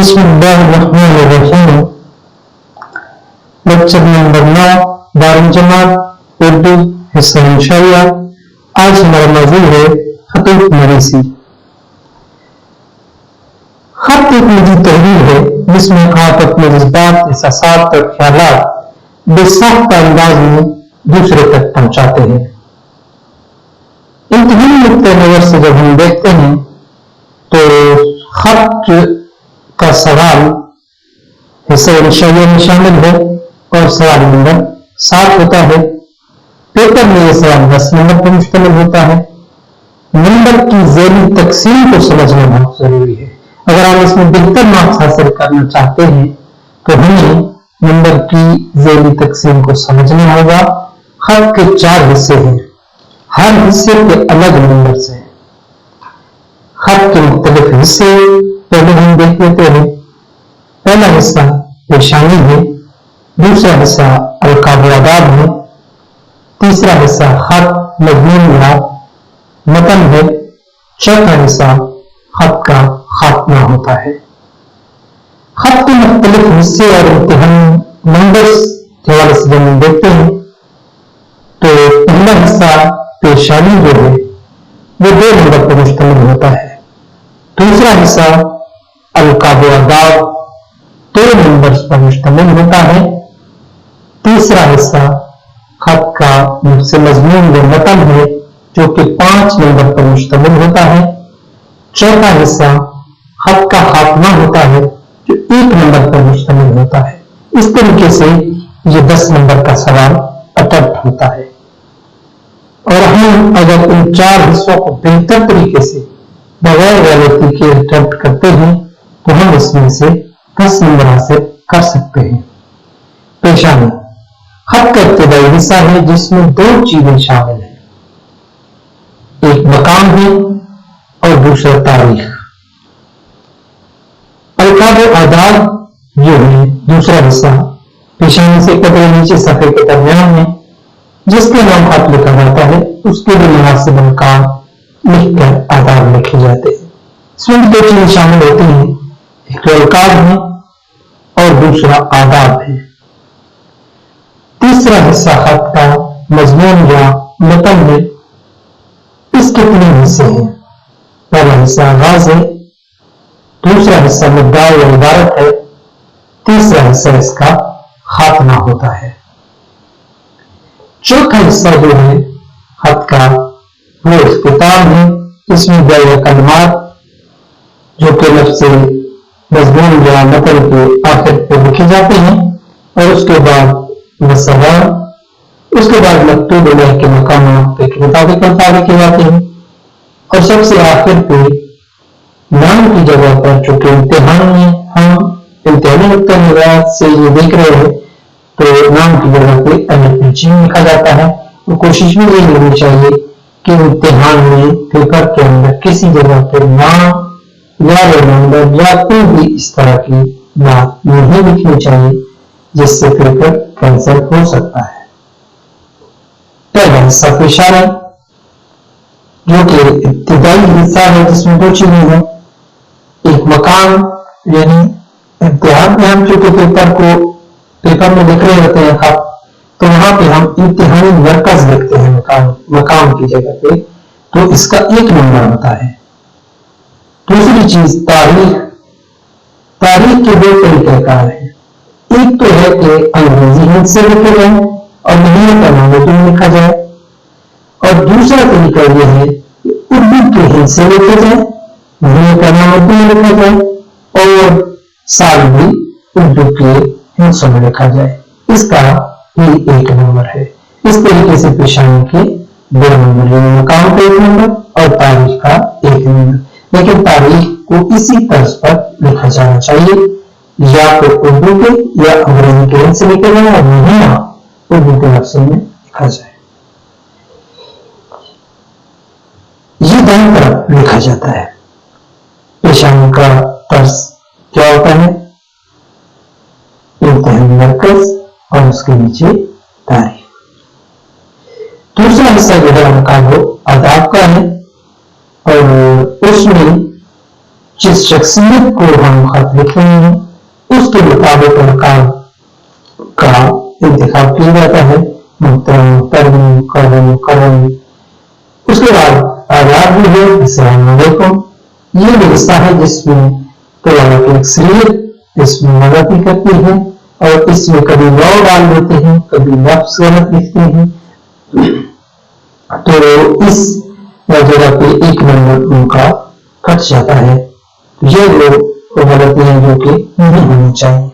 बिस्मिल्लाहिर्रहमानिर्रहीम। Lecture number 9, 12वीं जमात उर्दू हिस्सा इंशाअल्लाह। आज हमारा मौजू है खतूत नवीसी। खत एक निजी तहरीर है जिसमें आप अपने जज्बात, एहसासात और ख्यालात बेसाख्ता अंदाज में दूसरे तक पहुंचाते हैं। इंतहाई नुक्ते नजर से जब हम देखते हैं तो खत का सवाल हिस्सा इंशाअल्लाह में शामिल है और सवाल नंबर 7 होता है। पेपर में यह सवाल 10 नंबर पर मुश्तमिल होता है। नंबर की ज़ेली तकसीम को समझना बहुत जरूरी है। अगर आप इसमें बेहतर मार्क्स हासिल करना चाहते हैं तो हमें नंबर की ज़ेली तकसीम को समझना होगा। खत के 4 हिस्से हैं, हर हिस्से के अलग नंबर से। खत के मुख्तलिफ हिस्से पहले हम देख लेते हैं। पहला हिस्सा पेशानी है, दूसरा हिस्सा अलकाब व आदाब है, तीसरा हिस्सा खत मज़मून या मतन है, चौथा हिस्सा खत का खात्मा होता है। खत के मुख्तलिफ हिस्से और इम्तिहान नंबर्स के हवाले से जब हम देखते हैं तो पहला हिस्सा पेशानी जो है वो 2 नंबर पर मुश्तमिल होता है। दूसरा हिस्सा अलकाब व आदाब 2 नंबर पर मुश्तमिल होता है। तीसरा हिस्सा खत का मज़मून व मतन है जो कि 5 नंबर पर मुश्तमिल होता है। चौथा हिस्सा खत का खात्मा होता है जो 1 नंबर पर मुश्तमिल होता है। इस तरीके से ये 10 नंबर का सवाल अटेम्प्ट होता है और हम अगर इन 4 हिस्सों को बेहतर तरीके से बगैर गलती के अटेम्प्ट करते हैं तो हम इसमें से 10 नंबर हासिल कर सकते हैं। पेशानी खत का इब्तिदाई हिस्सा है जिसमें 2 चीजें शामिल हैं, एक मकाम है और दूसरा तारीख। अलकाब आदाब जो है दूसरा हिस्सा पेशानी से कदर नीचे सफे के दरमियान में जिसके नाम खत लिखा जाता है उसके भी मुनासिब मकाम लिखकर आदाब लिखे जाते हैं। इसमें 2 चीजें शामिल होती हैं, एक तो अलकाब है और दूसरा आदाब है। तीसरा हिस्सा खत का मज़मून या मतन है। इसके 3 हिस्से हैं, पहला हिस्सा आगाज है, दूसरा हिस्सा मुद्दा या इबारत है, तीसरा हिस्सा इसका खात्मा होता है। चौथा हिस्सा जो है खत का वो इख्तिताम है। इसमें दया कलमात जो कि लफ्ज़ मज़मून या मतन के आखिर पे लिखे जाते हैं और उसके बाद मसला, उसके बाद मकतूब अलैह के मकाम के मुताबिक अल्फाज लिखे जाते हैं और सबसे आखिर पे नाम की जगह पर चूंकि इम्तिहान में हम इम्तिहानी नुक्ता निगाह से ये देख रहे हैं तो नाम की जगह पे अलिफ चीन लिखा जाता है। और कोशिश भी यही होनी चाहिए कि इम्तिहान में पेपर के अंदर किसी जगह पर नाम या नंबर या कोई भी इस तरह की बात नहीं लिखनी चाहिए जिससे पेपर कैंसिल हो सकता है। पहला हिस्सा पेशानी जो कि इब्तिदाई हिस्सा है जिसमें 2 चीजें हैं, एक मकाम यानी इम्तिहान में हम चूंकि पेपर में लिख रहे होते हैं खत तो वहां पे हम इम्तिहानी मरकज लिखते हैं मकाम की जगह पे, तो इसका 1 नंबर होता है। दूसरी चीज तारीख के 2 तरीक़ेकार हैं। एक तो है कि अंग्रेजी हिंद से लिखे जाए और महीने का नाम लिखा जाए और दूसरा तरीका यह है कि उर्दू के हिंद से लिखे जाए, महीने का नाम उर्दू में लिखा जाए और साल भी उर्दू के हिंसों में लिखा जाए। इसका ही 1 नंबर है। इस तरीके से पेशानी के 2 नंबर यानी मकाम का 1 नंबर और तारीख का 1 नंबर। लेकिन तारीख को इसी तर्ज पर लिखा जाना चाहिए, या तो उर्दू के या अंग्रेजी के हिंद से लिखे जाए और महीना उर्दू के लफ्ज़ में लिखा जाए। ये दाएं तरफ लिखा जाता है। पेशानी का तर्ज क्या होता है, इम्तिहानी मरकज और उसके नीचे तारीख। दूसरा हिस्सा जो है उनका वो आदाब का है और उसमें जिस शख्सियत को हम खत लिख रहे हैं उसके मुताबिक अरकान का इंतखाब किया जाता है, मुहतरम, मुहतरम, करम, करम। उसके बाद आदाब भी है, अस्सलाम वालेकुम। ये लिस्ता है जिसमें तलबा की अक्सरियत इसमें मदद करती है और इसमें कभी वाव डाल देते हैं, कभी लफ्ज गलत लिखते हैं, तो इस जगह पे 1 नंबर उनका कट जाता है। ये वो गलतियां जो कि नहीं होनी चाहिए।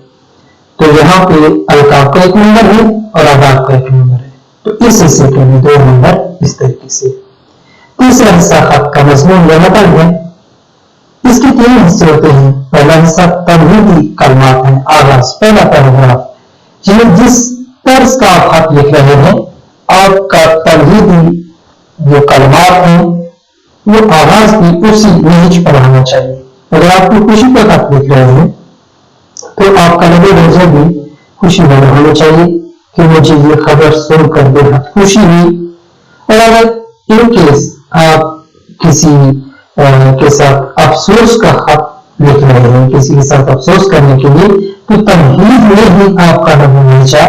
तो यहाँ पे अलकाब का 1 नंबर है और आदाब का 1 नंबर है, तो इस हिस्से के लिए 2 नंबर इस तरीके से। तीसरा हिस्सा खत का मजमून या मतन है। इसके 3 हिस्से होते हैं। पहला हिस्सा तमहीदी कलमात है, आगाज, पहला पैराग्राफ। ये जिस तर्ज का आप खत लिख रहे हैं आपका तमहीदी जो कलमात हैं वो आवाज भी उसी नहज पर आना चाहिए। अगर आपको खुशी का खत लिख रहे हैं तो आपका लगे लहजा भी खुशी वाला होना चाहिए कि मुझे ये खबर सुनकर बेहद खुशी हुई। और अगर इनकेस आप किसी के साथ अफसोस का खत लिख रहे हैं, किसी के साथ अफसोस करने के लिए, तो तमहीद में ही आपका लहजा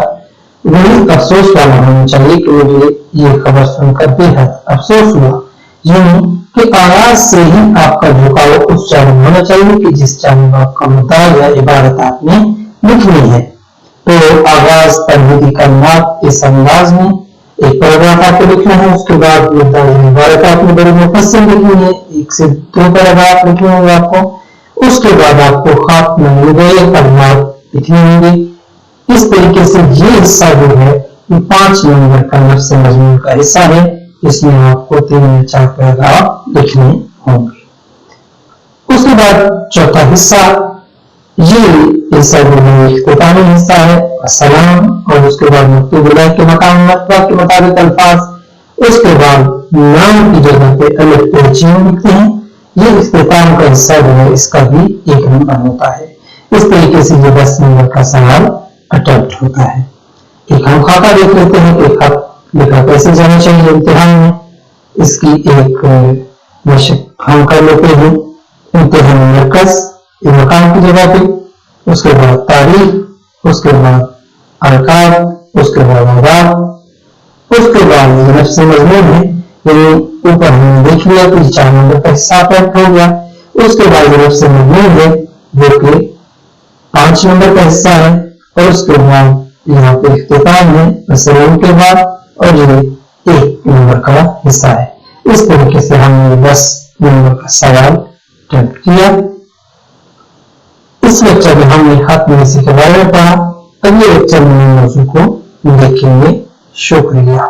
वही अफसोस वाला होना चाहिए कि मुझे ये खबर सुनकर बेहद अफसोस हुआ। यानी कि आवाज से ही आपका झुकाव उस जानिब होना चाहिए कि जिस जानिब आपका मुद्दा या इबारत आपने लिखनी है। तो आगाज तमहीदी कलमात इस अंदाज में एक पैराग्राफ आपको लिखना है, उसके बाद मुद्दा या इबारत आपने बड़ी मुफस्सल लिखनी है, 1 से 2 पैराग्राफ लिखने होंगे आपको। उसके बाद आपको खात में कलमात लिखने होंगे। इस तरीके से ये हिस्सा जो है ये 5 नंबर का नफ्स मजमून का हिस्सा है, इसमें आपको 3 या 4 पैराग्राफ लिखने होंगे। उसके बाद चौथा हिस्सा, ये हिस्सा जो है इख्तितामी हिस्सा है, अस्सलाम, और उसके बाद मकतूब इलाही के मकाम मर्तबा के मुताबिक अल्फाज। उसके बाद नाम की जगह पे अलिफ पे जीम लिखते हैं। ये इख्तिताम का हिस्सा जो है इसका भी 1 नंबर होता है। इस तरीके से ये 10 नंबर का सवाल अटेम्प्ट होता है। एक हम खाता देख लेते हैं कि खत लिखा कैसे जाना चाहिए इम्तिहान में, इसकी एक मशक हम कर लेते हैं। इम्तिहान मरकज मकाम की जगह पे, उसके बाद तारीख, उसके बाद अरकाब, उसके बाद आदाब, उसके बाद नफ्स मजमून है, यानी ऊपर हमने देख लिया कि 4 नंबर का हिस्सा अटेम्प्ट हो गया। उसके बाद नफ्स मजमून है जो कि 5 नंबर का हिस्सा है, और उसके बाद यहाँ पे इख्तिताम है अस्सलाम के बाद, और ये 1 नंबर का हिस्सा है। इस तरीके से हमने 10 नंबर का सवाल अटेम्प्ट किया। इस लेक्चर में हमने खत नवीसी के बारे में पढ़ा। अगले लेक्चर में मौजू को देखेंगे। शुक्रिया।